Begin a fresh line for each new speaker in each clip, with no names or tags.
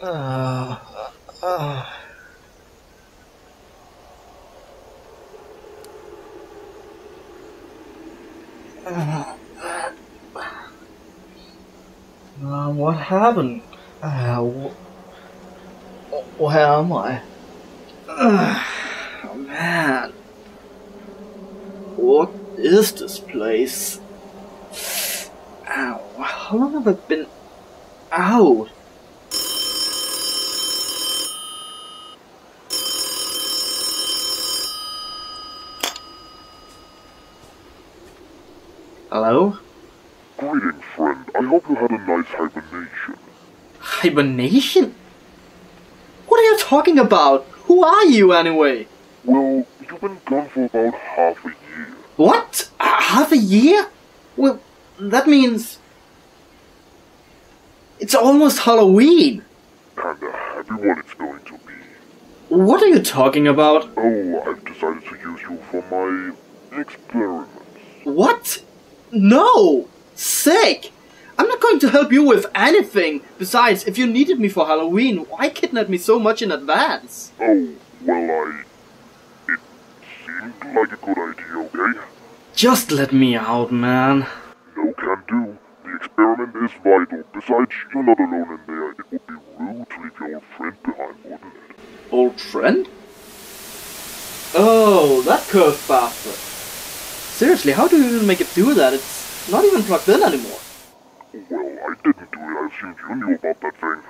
What happened? Where am I? Oh man. What is this place? Ow, how long have I been out? Hello?
Greetings, friend. I hope you had a nice hibernation.
Hibernation? What are you talking about? Who are you anyway?
Well, you've been gone for about half a year.
What? Half a year? Well, that means... it's almost Halloween!
And a happy one it's going to be.
What are you talking about?
Oh, I've decided to use you for my experiments.
What? No! Sick! I'm not going to help you with anything! Besides, if you needed me for Halloween, why kidnap me so much in advance?
Oh, well, it seemed like a good idea, okay?
Just let me out, man.
No can do. The experiment is vital. Besides, you're not alone in there. It would be rude to leave your old friend behind, wouldn't it?
Old friend? Oh, that cursed bastard. Seriously, how do you even make it do that? It's not even plugged in anymore.
Well, I didn't do it. I assumed you knew about that thing.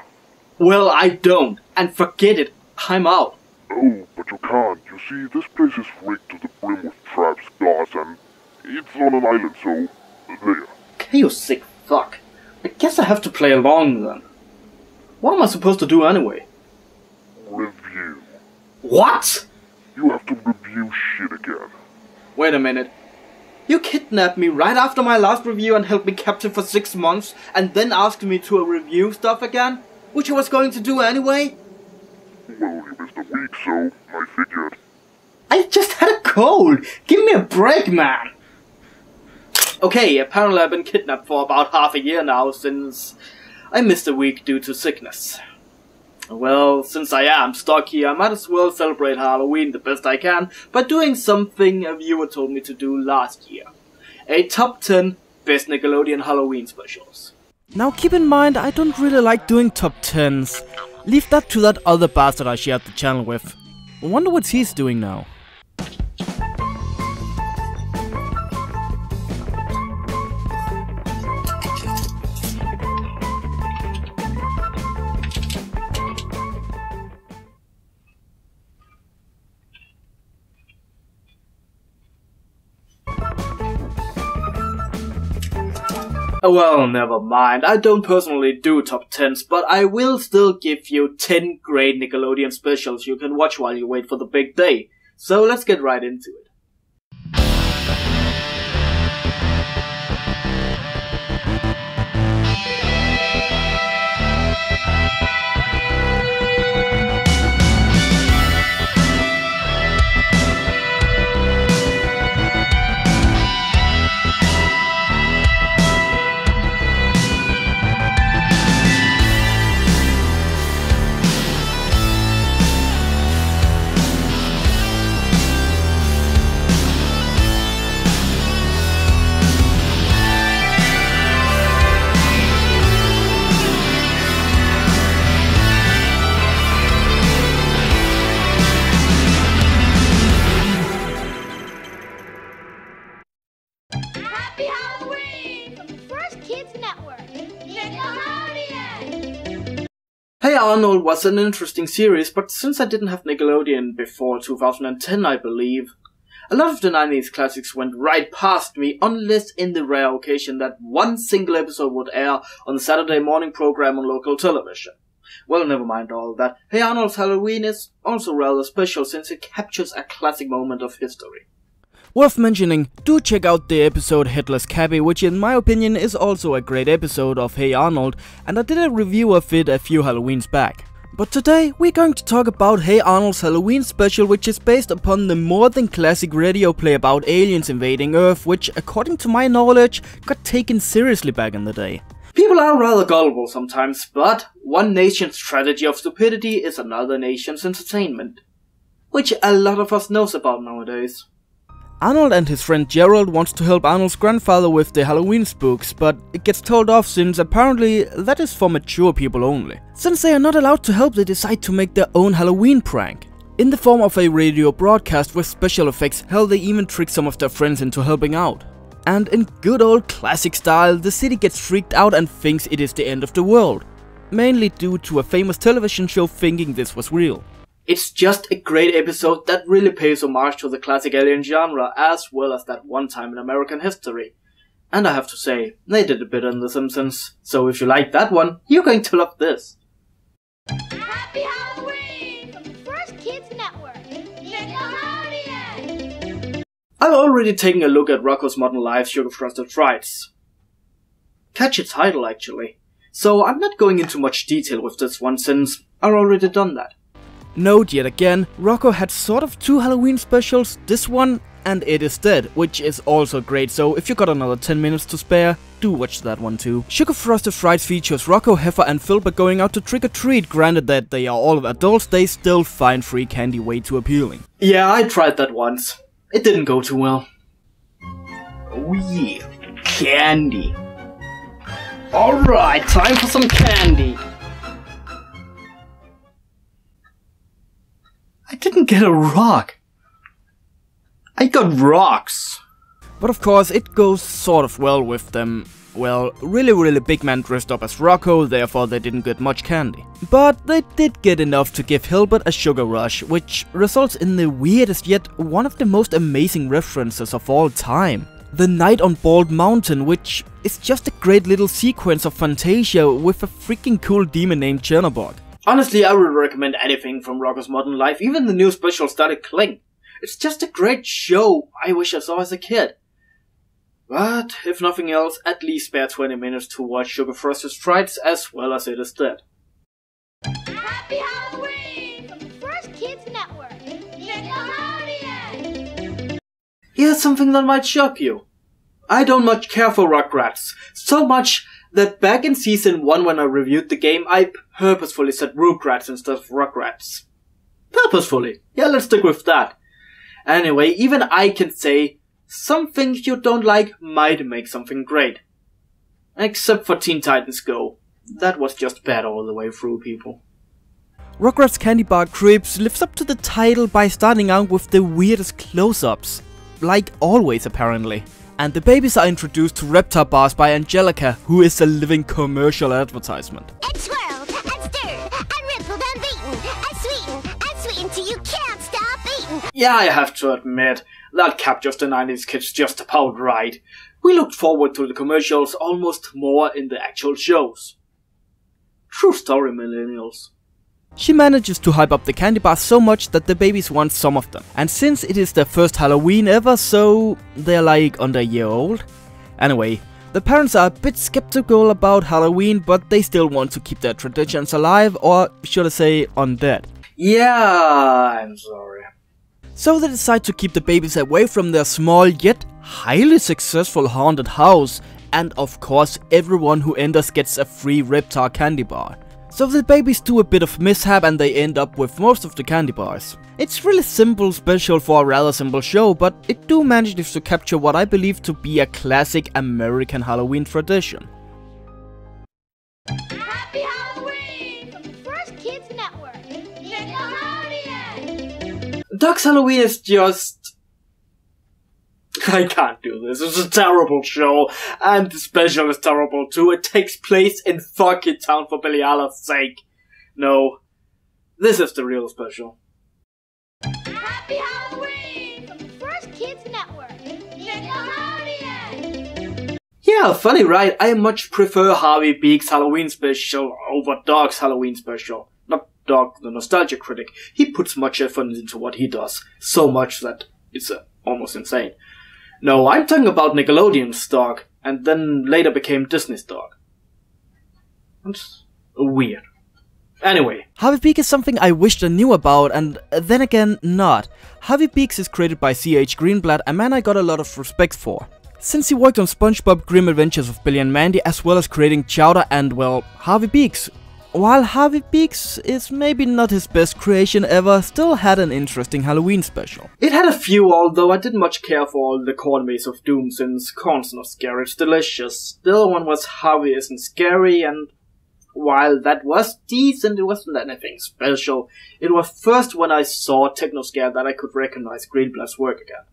Well, I don't. And forget it. I'm out.
Oh, but you can't. You see, this place is rigged to the brim with traps, guards, and it's on an island, so there.
Okay, you sick fuck. I guess I have to play along then. What am I supposed to do anyway?
Review.
What?
You have to review shit again.
Wait a minute. You kidnapped me right after my last review and held me captive for 6 months and then asked me to review stuff again? Which I was going to do anyway?
Well, you missed a week, so I figured.
I just had a cold! Give me a break, man! Okay, apparently I've been kidnapped for about half a year now since I missed a week due to sickness. Well, since I am stuck here, I might as well celebrate Halloween the best I can by doing something a viewer told me to do last year. A top 10 best Nickelodeon Halloween specials. Now keep in mind, I don't really like doing top 10s. Leave that to that other bastard I shared the channel with. I wonder what he's doing now. Well, never mind. I don't personally do top 10s, but I will still give you 10 great Nickelodeon specials you can watch while you wait for the big day. So let's get right into it.
Happy Halloween! From the First Kids Network, Nickelodeon!
Hey Arnold was an interesting series, but since I didn't have Nickelodeon before 2010, I believe, a lot of the 90s classics went right past me, unless in the rare occasion that one single episode would air on the Saturday morning program on local television. Well, never mind all that. Hey Arnold's Halloween is also rather special since it captures a classic moment of history. Worth mentioning, do check out the episode Headless Cabby, which in my opinion is also a great episode of Hey Arnold, and I did a review of it a few Halloweens back. But today we're going to talk about Hey Arnold's Halloween special, which is based upon the more than classic radio play about aliens invading Earth, which according to my knowledge got taken seriously back in the day. People are rather gullible sometimes, but one nation's strategy of stupidity is another nation's entertainment. Which a lot of us knows about nowadays.
Arnold and his friend Gerald wants to help Arnold's grandfather with the Halloween spooks, but it gets told off since apparently that is for mature people only. Since they are not allowed to help, they decide to make their own Halloween prank. In the form of a radio broadcast with special effects, hell, they even trick some of their friends into helping out. And in good old classic style, the city gets freaked out and thinks it is the end of the world. Mainly due to a famous television show thinking this was real.
It's just a great episode that really pays homage to the classic alien genre as well as that one time in American history. And I have to say, they did a bit in The Simpsons, so if you like that one, you're going to love this.
Happy Halloween from the First Kids Network. Nickelodeon.
I've already taken a look at Rocko's Modern Life's Sugarfrosted Frights. Catchy title actually. So I'm not going into much detail with this one since I've already done that.
Note yet again, Rocko had sort of two Halloween specials, this one and It Is Dead, which is also great, so if you got another 10 minutes to spare, do watch that one too. Sugarfrosted Frights features Rocko, Heifer and Filbert going out to trick-or-treat. Granted that they are all adults, they still find free candy way too appealing.
Yeah, I tried that once. It didn't go too well. Oh yeah, candy. Alright, time for some candy. I didn't get a rock. I got rocks.
But of course, it goes sort of well with them. Well, really big man dressed up as Rocko, therefore they didn't get much candy. But they did get enough to give Hilbert a sugar rush, which results in the weirdest yet one of the most amazing references of all time. The Night on Bald Mountain, which is just a great little sequence of Fantasia with a freaking cool demon named Chernobog.
Honestly, I would recommend anything from Rocko's Modern Life, even the new special Static Cling. It's just a great show I wish I saw as a kid. But, if nothing else, at least spare 20 minutes to watch Sugarfrosted Frights as well as It Is Dead.
Happy Halloween from the First Kids Network. Nickelodeon.
Here's something that might shock you. I don't much care for Rugrats, so much that back in season 1 when I reviewed the game, I purposefully said Rugrats instead of Rugrats. Purposefully. Yeah, let's stick with that. Anyway, even I can say, some things you don't like might make something great. Except for Teen Titans Go. That was just bad all the way through, people.
Rugrats Candy Bar Cribs lives up to the title by starting out with the weirdest close-ups. Like always, apparently. And the babies are introduced to Reptar Bars by Angelica, who is a living commercial advertisement.
And swirled, and stirred, and rippled, and beaten, and sweetened till you can't stop eating.
Yeah, I have to admit, that captures the 90s kids just about right. We looked forward to the commercials almost more in the actual shows. True story, millennials.
She manages to hype up the candy bars so much that the babies want some of them. And since it is their first Halloween ever, so they're like under a year old. Anyway, the parents are a bit skeptical about Halloween, but they still want to keep their traditions alive, or should I say, undead.
Yeah, I'm sorry.
So they decide to keep the babies away from their small yet highly successful haunted house, and of course everyone who enters gets a free Reptar candy bar. So the babies do a bit of mishap and they end up with most of the candy bars. It's really simple special for a rather simple show, but it do manage to capture what I believe to be a classic American Halloween tradition.
Happy Halloween from the First Kids Network. Nickelodeon.
Dachshund Halloween is just... I can't do this. It's a terrible show, and the special is terrible too. It takes place in fucking town for Billy Allah's sake. No, this is the real special.
Happy Halloween from the First Kids Network. Nickelodeon.
Yeah, funny, right? I much prefer Havoc Peaks' Halloween special over Dog's Halloween special. Not Dog, the nostalgia critic. He puts much effort into what he does. So much that it's almost insane. No, I'm talking about Nickelodeon's Dog, and then later became Disney's Dog. It's weird. Anyway.
Havoc Peaks is something I wished I knew about, and then again, not. Havoc Peaks is created by C.H. Greenblatt, a man I got a lot of respect for. since he worked on SpongeBob Grim Adventures of Billy and Mandy as well as creating Chowder and, well, Havoc Peaks. While Havoc Peaks is maybe not his best creation ever, still had an interesting Halloween special.
It had a few, although I didn't much care for all the corn maze of doom since corn's not scary, it's delicious. Still, one was Harvey isn't scary, and while that was decent, it wasn't anything special. It was first when I saw Technoscare that I could recognize Greenblatt's work again.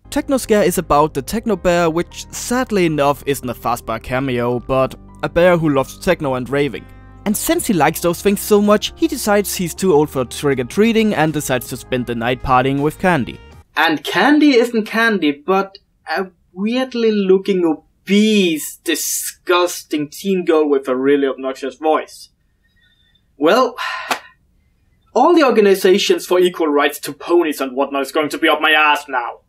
Technoscare is about the Techno Bear, which sadly enough isn't a Fazbear cameo, but a bear who loves techno and raving. And since he likes those things so much, he decides he's too old for trick-or-treating and decides to spend the night partying with Candy.
And Candy isn't Candy, but a weirdly looking obese, disgusting teen girl with a really obnoxious voice. Well, all the organizations for equal rights to ponies and whatnot is going to be up my ass now.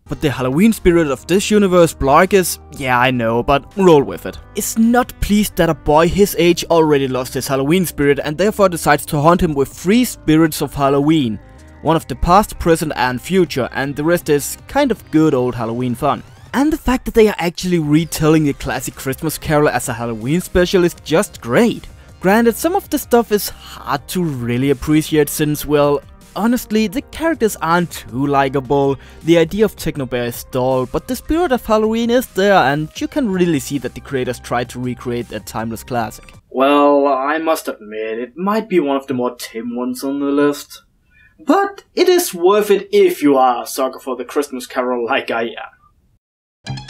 But the Halloween spirit of this universe, Blark, is, yeah I know, but roll with it, is not pleased that a boy his age already lost his Halloween spirit and therefore decides to haunt him with 3 spirits of Halloween. One of the past, present and future, and the rest is kind of good old Halloween fun. And the fact that they are actually retelling the classic Christmas Carol as a Halloween special is just great. Granted, some of the stuff is hard to really appreciate since, well, honestly, the characters aren't too likable, the idea of Techno Bear is dull, but the spirit of Halloween is there and you can really see that the creators tried to recreate a timeless classic.
Well, I must admit, it might be one of the more tame ones on the list. But it is worth it if you are a sucker for the Christmas Carol like I am.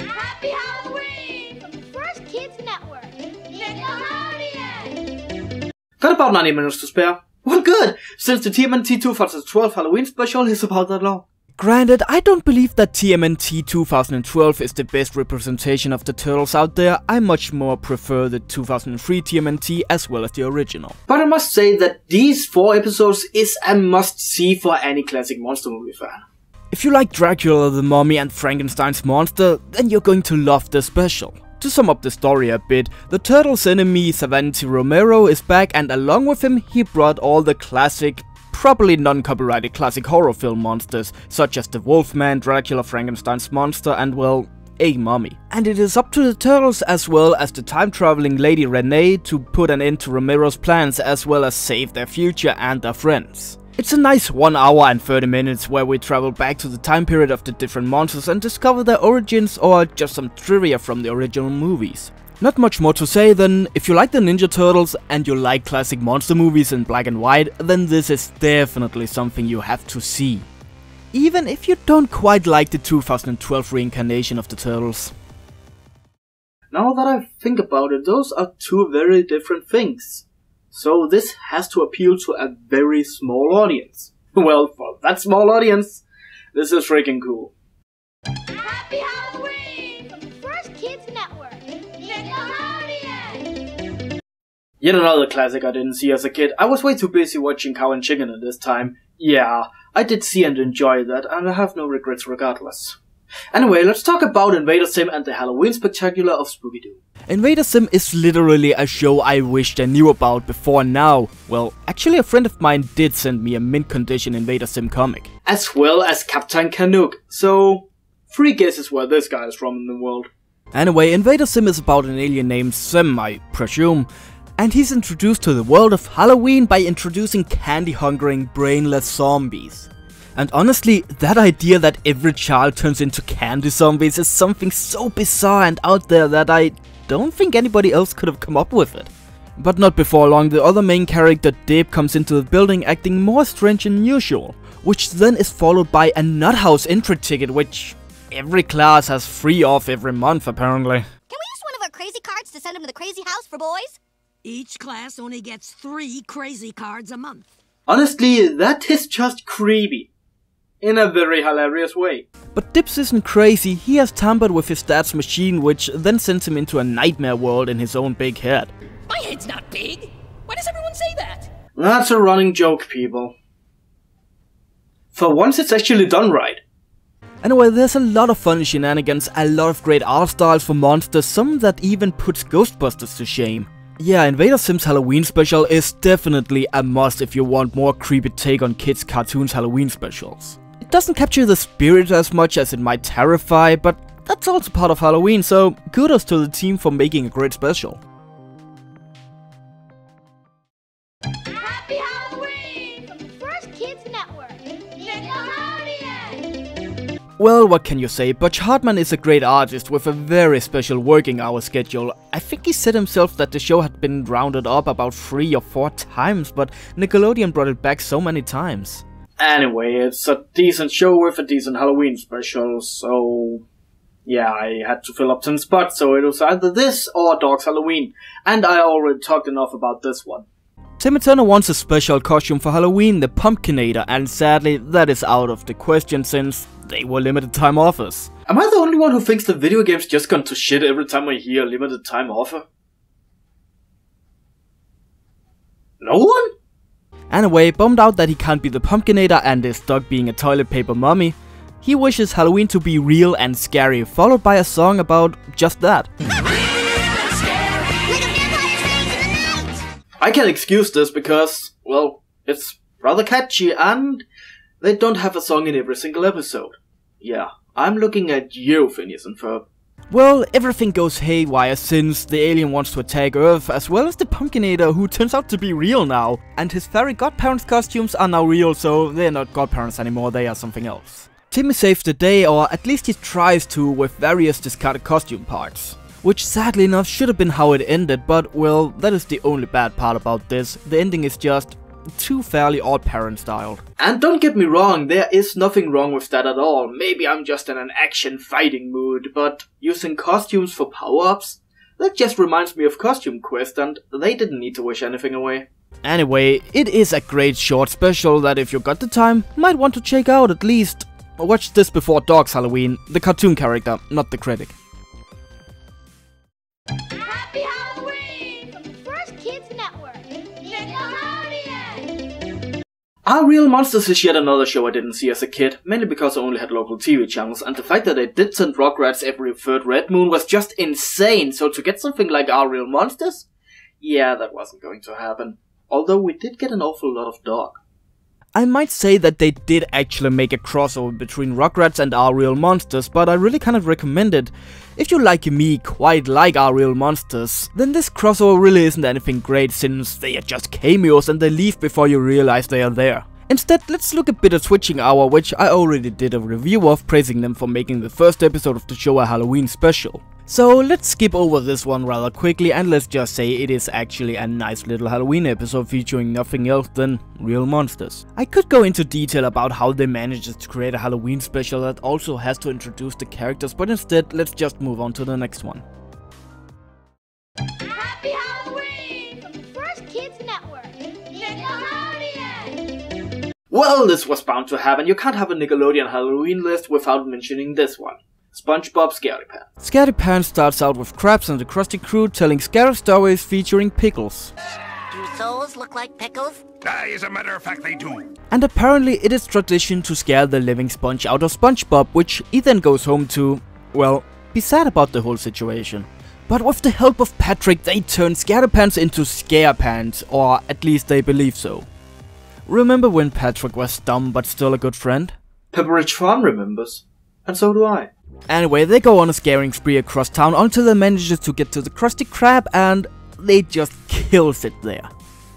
Happy Halloween from the First Kids Network. Nickelodeon.
Got about 90 minutes to spare. Well, good, since the TMNT 2012 Halloween special is about that long.
Granted, I don't believe that TMNT 2012 is the best representation of the Turtles out there. I much more prefer the 2003 TMNT as well as the original.
But I must say that these 4 episodes is a must-see for any classic monster movie fan.
If you like Dracula the Mummy and Frankenstein's monster, then you're going to love the special. To sum up the story a bit, the Turtles' enemy Savanti Romero is back and along with him he brought all the classic, probably non-copyrighted classic horror film monsters, such as the Wolfman, Dracula, Frankenstein's monster and, well, a mummy. And it is up to the Turtles as well as the time-traveling Lady Renee to put an end to Romero's plans as well as save their future and their friends. It's a nice 1 hour and 30 minutes where we travel back to the time period of the different monsters and discover their origins or just some trivia from the original movies. Not much more to say than, if you like the Ninja Turtles and you like classic monster movies in black and white, then this is definitely something you have to see. Even if you don't quite like the 2012 reincarnation of the Turtles.
Now that I think about it, those are 2 very different things. So this has to appeal to a very small audience. Well, for that small audience, this is freaking cool.
Happy Halloween from the First Kids Network. Nickelodeon.
Yet another classic I didn't see as a kid. I was way too busy watching Cow and Chicken at this time. Yeah, I did see and enjoy that, and I have no regrets regardless. Anyway, let's talk about Invader Zim and the Halloween Spectacular of Spooky-Doo.
Invader Zim is literally a show I wished I knew about before now. Well, actually a friend of mine did send me a mint condition Invader Zim comic.
As well as Captain Canuck, so 3 guesses where this guy is from in the world.
Anyway, Invader Zim is about an alien named Zim, I presume. And he's introduced to the world of Halloween by introducing candy-hungering, brainless zombies. And honestly, that idea that every child turns into candy zombies is something so bizarre and out there that I don't think anybody else could have come up with it. But not before long, the other main character, Dib, comes into the building acting more strange than usual, which then is followed by a Nut House entry ticket, which every class has free of every month apparently.
Can we use one of our crazy cards to send them to the crazy house for boys?
Each class only gets 3 crazy cards a month.
Honestly, that is just creepy. In a very hilarious way.
But Dips isn't crazy, he has tampered with his dad's machine, which then sends him into a nightmare world in his own big head.
My head's not big. Why does everyone say that?
That's a running joke, people. For once it's actually done right.
Anyway, there's a lot of fun shenanigans, a lot of great art styles for monsters, some that even puts Ghostbusters to shame. Yeah, Invader Zim's Halloween special is definitely a must if you want more creepy take on kids' cartoons Halloween specials. It doesn't capture the spirit as much as it might terrify, but that's also part of Halloween, so kudos to the team for making a great special.
Happy Halloween from the First Kids Network, Nickelodeon!
Well, what can you say, Butch Hartman is a great artist with a very special working hour schedule. I think he said himself that the show had been rounded up about 3 or 4 times, but Nickelodeon brought it back so many times.
Anyway, it's a decent show with a decent Halloween special, so yeah, I had to fill up 10 spots, so it was either this or Dog's Halloween, and I already talked enough about this one.
Timmy Turner wants a special costume for Halloween, the Pumpkinator, and sadly that is out of the question since they were limited time offers.
Am I the only one who thinks the video game's just gone to shit every time I hear a limited time offer? No one?
Anyway, bummed out that he can't be the Pumpkinator and is stuck being a toilet paper mummy, he wishes Halloween to be real and scary, followed by a song about just that.
I can excuse this because, well, it's rather catchy and they don't have a song in every single episode. Yeah, I'm looking at you, Phineas and Ferb.
Well, everything goes haywire since the alien wants to attack Earth, as well as the Pumpkinator, who turns out to be real now. And his fairy godparents' costumes are now real, so they're not godparents anymore, they are something else. Timmy saves the day, or at least he tries to, with various discarded costume parts. Which sadly enough should have been how it ended, but well, that is the only bad part about this. The ending is just too fairly odd parent styled.
And don't get me wrong, there is nothing wrong with that at all. Maybe I'm just in an action fighting mood, but using costumes for power-ups? That just reminds me of Costume Quest, and they didn't need to wish anything away.
Anyway, it is a great short special that if you got the time, might want to check out at least. Watch this before Dog's Halloween, the cartoon character, not the critic.
Happy Halloween from the First Kids Network, Nickelodeon!
Our Real Monsters is yet another show I didn't see as a kid, mainly because I only had local TV channels, and the fact that they did send Rugrats every third Red Moon was just insane, so to get something like Our Real Monsters? Yeah, that wasn't going to happen. Although we did get an awful lot of dog.
I might say that they did actually make a crossover between Rugrats and Our Real Monsters, but I really cannot recommend it. If you like me quite like Our Real Monsters, then this crossover really isn't anything great since they are just cameos and they leave before you realize they are there. Instead, let's look a bit at Switching Hour, which I already did a review of, praising them for making the first episode of the show a Halloween special. So let's skip over this one rather quickly and let's just say it is actually a nice little Halloween episode featuring nothing else than real monsters. I could go into detail about how they managed to create a Halloween special that also has to introduce the characters, but instead let's just move on to the next one.
Happy Halloween from the First Kids Network, Nickelodeon!
Well, this was bound to happen. You can't have a Nickelodeon Halloween list without mentioning this one. SpongeBob Scaredypants.
Scaredypants starts out with Krabs and the Krusty Crew telling scary stories featuring pickles.
Do souls look like pickles?
As a matter of fact, they do.
And apparently it is tradition to scare the living sponge out of SpongeBob, which he then goes home to, well, be sad about the whole situation. But with the help of Patrick, they turn Scaredypants into Scarepants, or at least they believe so. Remember when Patrick was dumb but still a good friend?
Pepperidge Farm remembers. And so do I.
Anyway, they go on a scaring spree across town until they manage to get to the Krusty Krab and they just kills it there.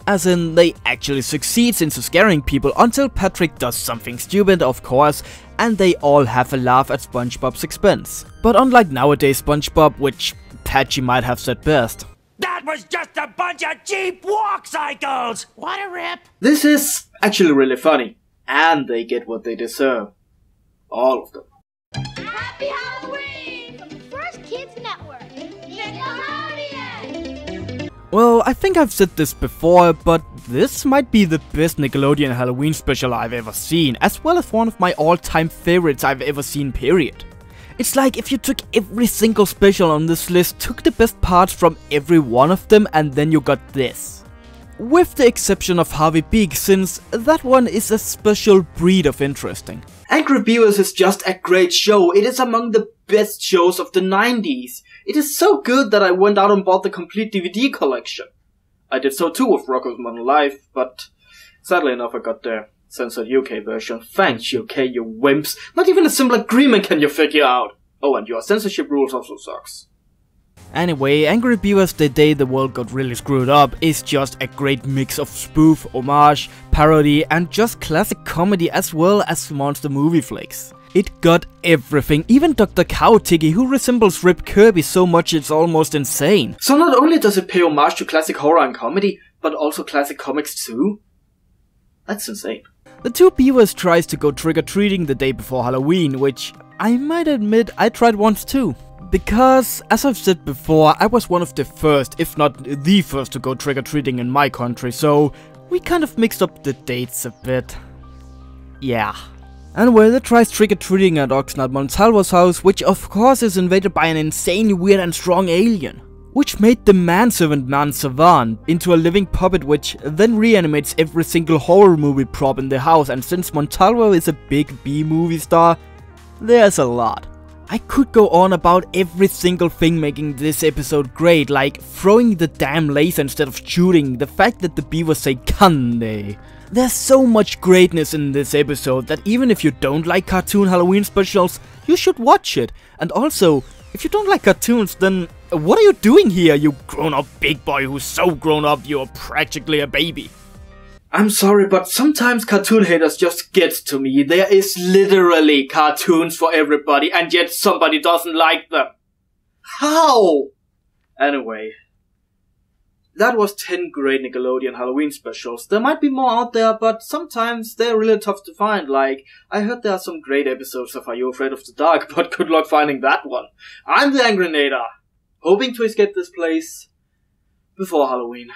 As in, they actually succeeds into scaring people until Patrick does something stupid, of course, and they all have a laugh at SpongeBob's expense. But unlike nowadays SpongeBob, which Patchy might have said best,
That was just a bunch of cheap walk cycles!
What a rip!
This is actually really funny. And they get what they deserve. All of them.
Happy Halloween from the First Kids Network, Nickelodeon!
Well, I think I've said this before, but this might be the best Nickelodeon Halloween special I've ever seen, as well as one of my all-time favorites I've ever seen, period. It's like if you took every single special on this list, took the best parts from every one of them, and then you got this. With the exception of Havoc Peaks, since that one is a special breed of interesting.
Angry Beavers is just a great show. It is among the best shows of the 90s. It is so good that I went out and bought the complete DVD collection. I did so too with Rocko's Modern Life, but sadly enough I got the censored UK version. Thanks UK, you wimps. Not even a simple agreement can you figure out. Oh, and your censorship rules also sucks.
Anyway, Angry Beavers The Day the World Got Really Screwed Up is just a great mix of spoof, homage, parody and just classic comedy as well as monster movie flicks. It got everything, even Dr. Cowtiggy, who resembles Rip Kirby so much it's almost insane.
So not only does it pay homage to classic horror and comedy, but also classic comics too? That's insane.
The two beavers tries to go trick-or-treating the day before Halloween, which I might admit I tried once too. Because, as I've said before, I was one of the first, if not the first, to go trick-or-treating in my country, so we kind of mixed up the dates a bit. Yeah. Anyway, they tries trick-or-treating at Oxnard Montalvo's house, which of course is invaded by an insanely weird and strong alien. Which made the manservant Man Savant into a living puppet which then reanimates every single horror movie prop in the house, and since Montalvo is a big B-movie star, there's a lot. I could go on about every single thing making this episode great, like throwing the damn laser instead of shooting, the fact that the beavers say "Kande." There's so much greatness in this episode that even if you don't like cartoon Halloween specials, you should watch it. And also, if you don't like cartoons, then what are you doing here, you grown-up big boy who's so grown up you're practically a baby?
I'm sorry, but sometimes cartoon haters just get to me. There is literally cartoons for everybody, and yet somebody doesn't like them. How? Anyway, that was 10 great Nickelodeon Halloween specials. There might be more out there, but sometimes they're really tough to find. Like, I heard there are some great episodes of Are You Afraid of the Dark, but good luck finding that one. I'm the Angrynator, hoping to escape this place before Halloween.